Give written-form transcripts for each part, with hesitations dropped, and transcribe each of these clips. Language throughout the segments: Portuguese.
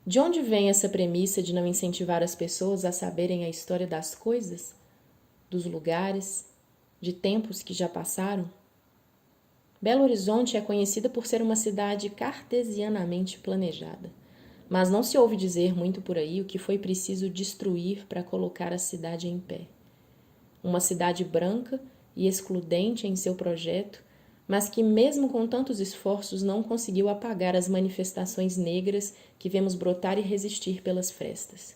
De onde vem essa premissa de não incentivar as pessoas a saberem a história das coisas, dos lugares, de tempos que já passaram? Belo Horizonte é conhecida por ser uma cidade cartesianamente planejada, mas não se ouve dizer muito por aí o que foi preciso destruir para colocar a cidade em pé. Uma cidade branca e excludente em seu projeto, mas que, mesmo com tantos esforços, não conseguiu apagar as manifestações negras que vemos brotar e resistir pelas frestas.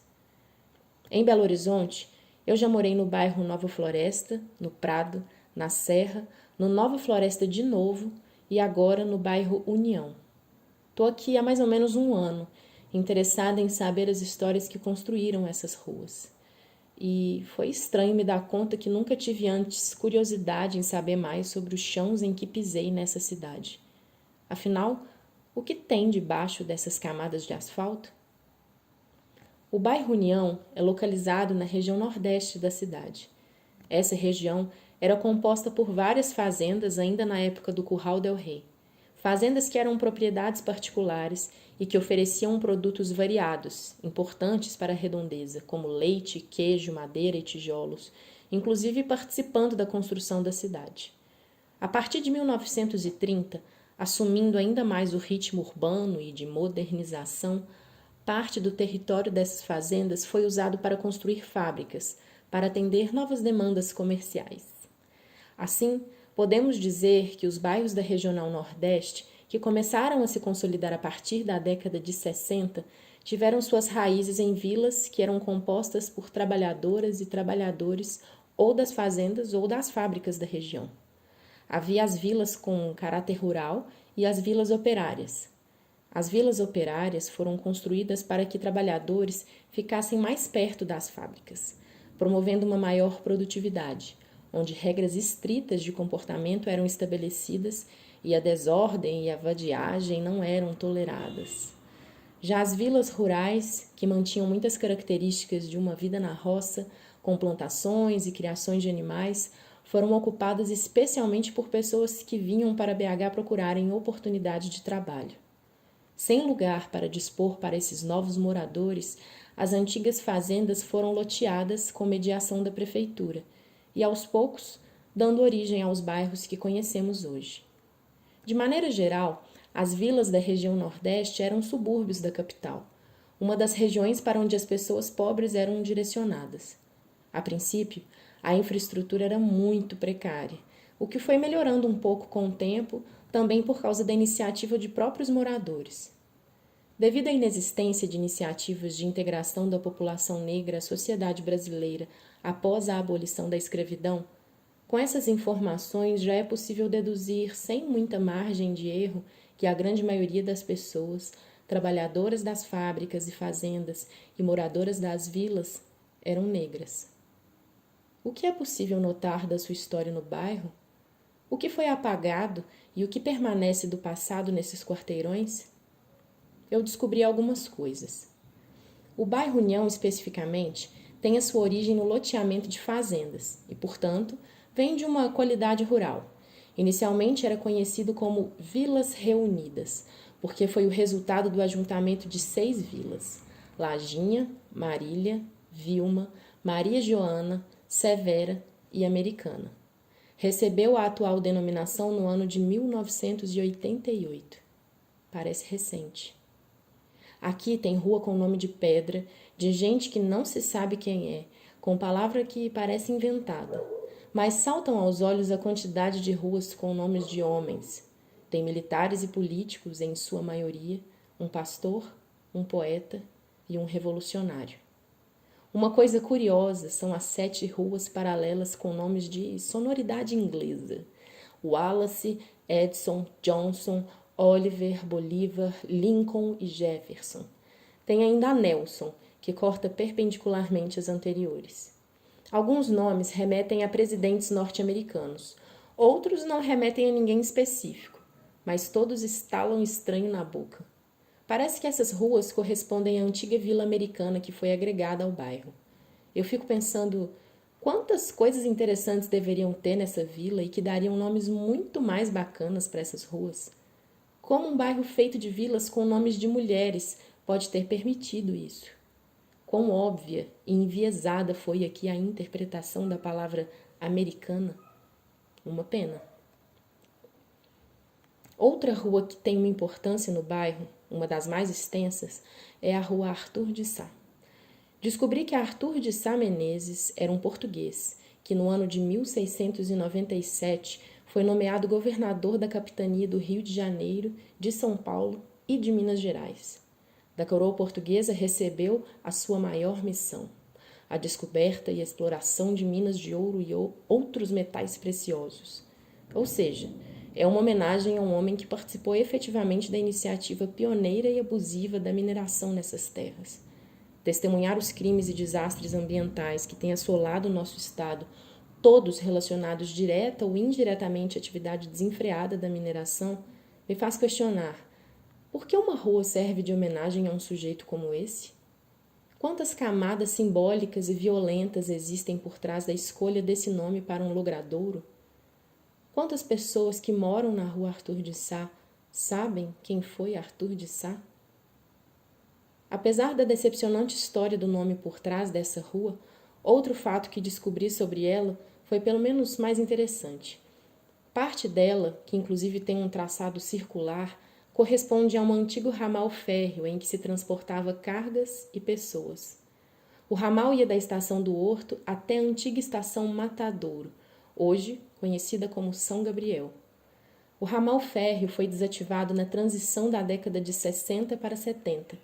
Em Belo Horizonte, eu já morei no bairro Nova Floresta, no Prado, na Serra, no Nova Floresta de novo e agora no bairro União. Estou aqui há mais ou menos um ano, interessada em saber as histórias que construíram essas ruas. E foi estranho me dar conta que nunca tive antes curiosidade em saber mais sobre os chãos em que pisei nessa cidade. Afinal, o que tem debaixo dessas camadas de asfalto? O bairro União é localizado na região nordeste da cidade. Essa região era composta por várias fazendas ainda na época do Curral del Rei. Fazendas que eram propriedades particulares e que ofereciam produtos variados, importantes para a redondeza, como leite, queijo, madeira e tijolos, inclusive participando da construção da cidade. A partir de 1930, assumindo ainda mais o ritmo urbano e de modernização, parte do território dessas fazendas foi usado para construir fábricas, para atender novas demandas comerciais. Assim, podemos dizer que os bairros da Regional Nordeste, que começaram a se consolidar a partir da década de 60, tiveram suas raízes em vilas que eram compostas por trabalhadoras e trabalhadores ou das fazendas ou das fábricas da região. Havia as vilas com caráter rural e as vilas operárias. As vilas operárias foram construídas para que trabalhadores ficassem mais perto das fábricas, promovendo uma maior produtividade, onde regras estritas de comportamento eram estabelecidas e a desordem e a vadiagem não eram toleradas. Já as vilas rurais, que mantinham muitas características de uma vida na roça, com plantações e criações de animais, foram ocupadas especialmente por pessoas que vinham para BH procurarem oportunidade de trabalho. Sem lugar para dispor para esses novos moradores, as antigas fazendas foram loteadas com mediação da prefeitura e, aos poucos, dando origem aos bairros que conhecemos hoje. De maneira geral, as vilas da região Nordeste eram subúrbios da capital, uma das regiões para onde as pessoas pobres eram direcionadas. A princípio, a infraestrutura era muito precária, o que foi melhorando um pouco com o tempo, também por causa da iniciativa de próprios moradores. Devido à inexistência de iniciativas de integração da população negra à sociedade brasileira após a abolição da escravidão, com essas informações já é possível deduzir, sem muita margem de erro, que a grande maioria das pessoas, trabalhadoras das fábricas e fazendas e moradoras das vilas, eram negras. O que é possível notar da sua história no bairro? O que foi apagado e o que permanece do passado nesses quarteirões? Eu descobri algumas coisas. O bairro União, especificamente, tem a sua origem no loteamento de fazendas e, portanto, vem de uma qualidade rural. Inicialmente era conhecido como Vilas Reunidas, porque foi o resultado do ajuntamento de 6 vilas: Lajinha, Marília, Vilma, Maria Joana, Severa e Americana. Recebeu a atual denominação no ano de 1988. Parece recente. Aqui tem rua com nome de pedra, de gente que não se sabe quem é, com palavra que parece inventada. Mas saltam aos olhos a quantidade de ruas com nomes de homens. Tem militares e políticos, em sua maioria, um pastor, um poeta e um revolucionário. Uma coisa curiosa são as 7 ruas paralelas com nomes de sonoridade inglesa: Wallace, Edson, Johnson, Oliver, Bolívar, Lincoln e Jefferson. Tem ainda a Nelson, que corta perpendicularmente as anteriores. Alguns nomes remetem a presidentes norte-americanos, outros não remetem a ninguém específico, mas todos estalam estranho na boca. Parece que essas ruas correspondem à antiga vila americana que foi agregada ao bairro. Eu fico pensando quantas coisas interessantes deveriam ter nessa vila e que dariam nomes muito mais bacanas para essas ruas. Como um bairro feito de vilas com nomes de mulheres pode ter permitido isso. Quão óbvia e enviesada foi aqui a interpretação da palavra americana. Uma pena. Outra rua que tem uma importância no bairro, uma das mais extensas, é a Rua Arthur de Sá. Descobri que Arthur de Sá Menezes era um português que no ano de 1697 foi nomeado governador da capitania do Rio de Janeiro, de São Paulo e de Minas Gerais. Da coroa portuguesa recebeu a sua maior missão, a descoberta e exploração de minas de ouro e outros metais preciosos. Ou seja, é uma homenagem a um homem que participou efetivamente da iniciativa pioneira e abusiva da mineração nessas terras. Testemunhar os crimes e desastres ambientais que têm assolado o nosso estado, todos relacionados direta ou indiretamente à atividade desenfreada da mineração, me faz questionar: por que uma rua serve de homenagem a um sujeito como esse? Quantas camadas simbólicas e violentas existem por trás da escolha desse nome para um logradouro? Quantas pessoas que moram na Rua Arthur de Sá sabem quem foi Arthur de Sá? Apesar da decepcionante história do nome por trás dessa rua, outro fato que descobri sobre ela foi pelo menos mais interessante. Parte dela, que inclusive tem um traçado circular, corresponde a um antigo ramal férreo em que se transportava cargas e pessoas. O ramal ia da estação do Horto até a antiga estação Matadouro, hoje conhecida como São Gabriel. O ramal férreo foi desativado na transição da década de 60 para 70,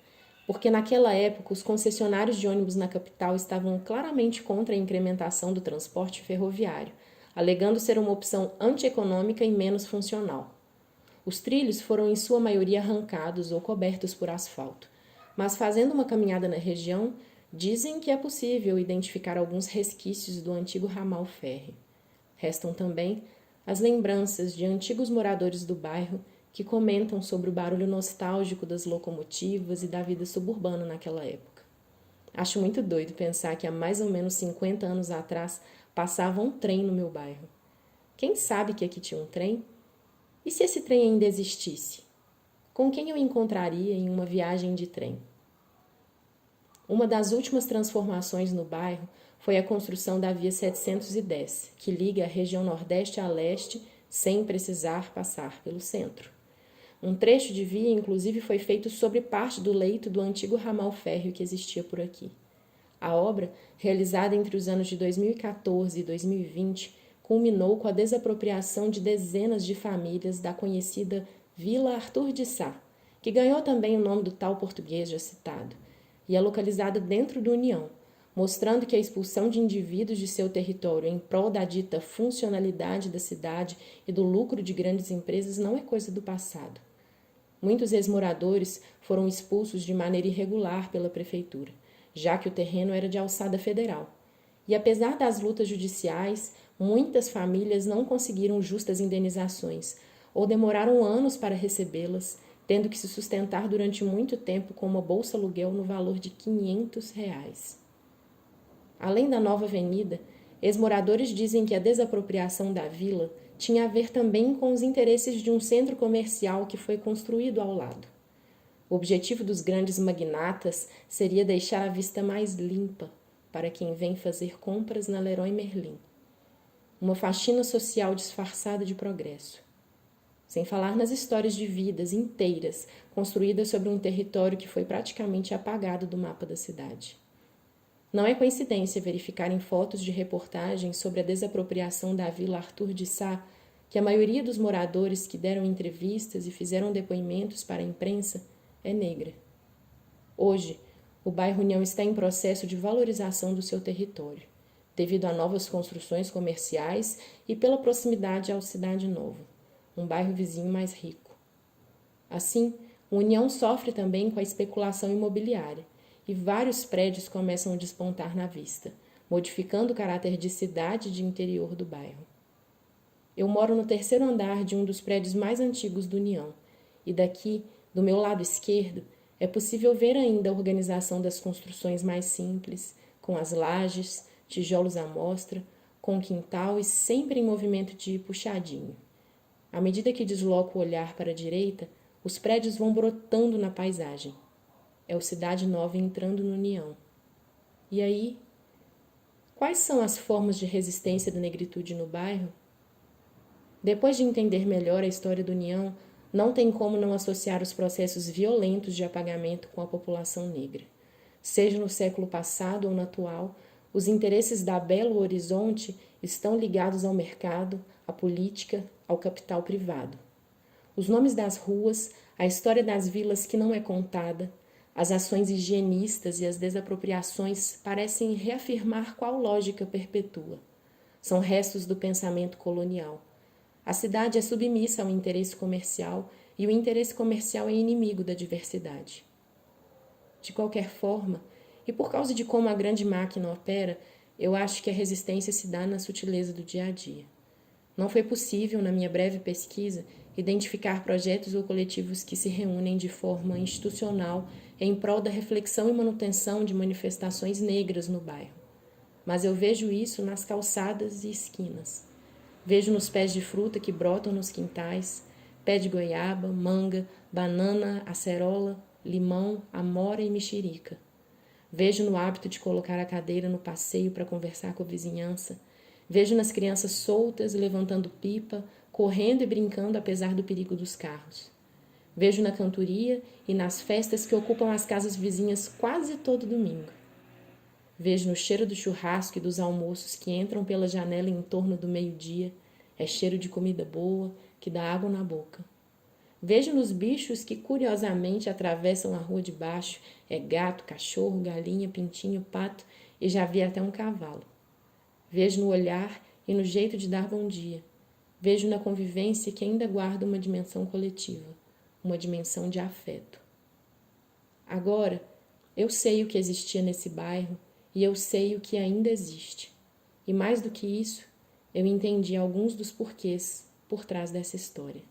porque naquela época os concessionários de ônibus na capital estavam claramente contra a incrementação do transporte ferroviário, alegando ser uma opção antieconômica e menos funcional. Os trilhos foram em sua maioria arrancados ou cobertos por asfalto, mas fazendo uma caminhada na região, dizem que é possível identificar alguns resquícios do antigo ramal férreo. Restam também as lembranças de antigos moradores do bairro que comentam sobre o barulho nostálgico das locomotivas e da vida suburbana naquela época. Acho muito doido pensar que há mais ou menos 50 anos atrás passava um trem no meu bairro. Quem sabe que aqui tinha um trem? E se esse trem ainda existisse? Com quem eu encontraria em uma viagem de trem? Uma das últimas transformações no bairro foi a construção da Via 710, que liga a região Nordeste a Leste sem precisar passar pelo centro. Um trecho de via, inclusive, foi feito sobre parte do leito do antigo ramal férreo que existia por aqui. A obra, realizada entre os anos de 2014 e 2020, culminou com a desapropriação de dezenas de famílias da conhecida Vila Arthur de Sá, que ganhou também o nome do tal português já citado, e é localizada dentro do União, mostrando que a expulsão de indivíduos de seu território em prol da dita funcionalidade da cidade e do lucro de grandes empresas não é coisa do passado. Muitos ex-moradores foram expulsos de maneira irregular pela prefeitura, já que o terreno era de alçada federal. E apesar das lutas judiciais, muitas famílias não conseguiram justas indenizações ou demoraram anos para recebê-las, tendo que se sustentar durante muito tempo com uma bolsa aluguel no valor de R$500. Além da nova avenida, ex-moradores dizem que a desapropriação da vila tinha a ver também com os interesses de um centro comercial que foi construído ao lado. O objetivo dos grandes magnatas seria deixar a vista mais limpa para quem vem fazer compras na Leroy Merlin. Uma faxina social disfarçada de progresso. Sem falar nas histórias de vidas inteiras construídas sobre um território que foi praticamente apagado do mapa da cidade. Não é coincidência verificar em fotos de reportagens sobre a desapropriação da Vila Arthur de Sá que a maioria dos moradores que deram entrevistas e fizeram depoimentos para a imprensa é negra. Hoje, o bairro União está em processo de valorização do seu território, devido a novas construções comerciais e pela proximidade ao Cidade Nova, um bairro vizinho mais rico. Assim, o União sofre também com a especulação imobiliária, e vários prédios começam a despontar na vista, modificando o caráter de cidade de interior do bairro. Eu moro no 3º andar de um dos prédios mais antigos do União, e daqui, do meu lado esquerdo, é possível ver ainda a organização das construções mais simples, com as lajes, tijolos à mostra, com quintal e sempre em movimento de puxadinho. À medida que desloco o olhar para a direita, os prédios vão brotando na paisagem. É o Cidade Nova entrando no União. E aí, quais são as formas de resistência da negritude no bairro? Depois de entender melhor a história do União, não tem como não associar os processos violentos de apagamento com a população negra. Seja no século passado ou no atual, os interesses da Belo Horizonte estão ligados ao mercado, à política, ao capital privado. Os nomes das ruas, a história das vilas que não é contada, as ações higienistas e as desapropriações parecem reafirmar qual lógica perpetua. São restos do pensamento colonial. A cidade é submissa ao interesse comercial e o interesse comercial é inimigo da diversidade. De qualquer forma, e por causa de como a grande máquina opera, eu acho que a resistência se dá na sutileza do dia a dia. Não foi possível, na minha breve pesquisa, identificar projetos ou coletivos que se reúnem de forma institucional em prol da reflexão e manutenção de manifestações negras no bairro. Mas eu vejo isso nas calçadas e esquinas. Vejo nos pés de fruta que brotam nos quintais, pé de goiaba, manga, banana, acerola, limão, amora e mexerica. Vejo no hábito de colocar a cadeira no passeio para conversar com a vizinhança. Vejo nas crianças soltas, levantando pipa, correndo e brincando apesar do perigo dos carros. Vejo na cantoria e nas festas que ocupam as casas vizinhas quase todo domingo. Vejo no cheiro do churrasco e dos almoços que entram pela janela em torno do meio-dia. É cheiro de comida boa, que dá água na boca. Vejo nos bichos que curiosamente atravessam a rua de baixo. É gato, cachorro, galinha, pintinho, pato e já vi até um cavalo. Vejo no olhar e no jeito de dar bom dia. Vejo na convivência que ainda guarda uma dimensão coletiva, uma dimensão de afeto. Agora, eu sei o que existia nesse bairro e eu sei o que ainda existe. E mais do que isso, eu entendi alguns dos porquês por trás dessa história.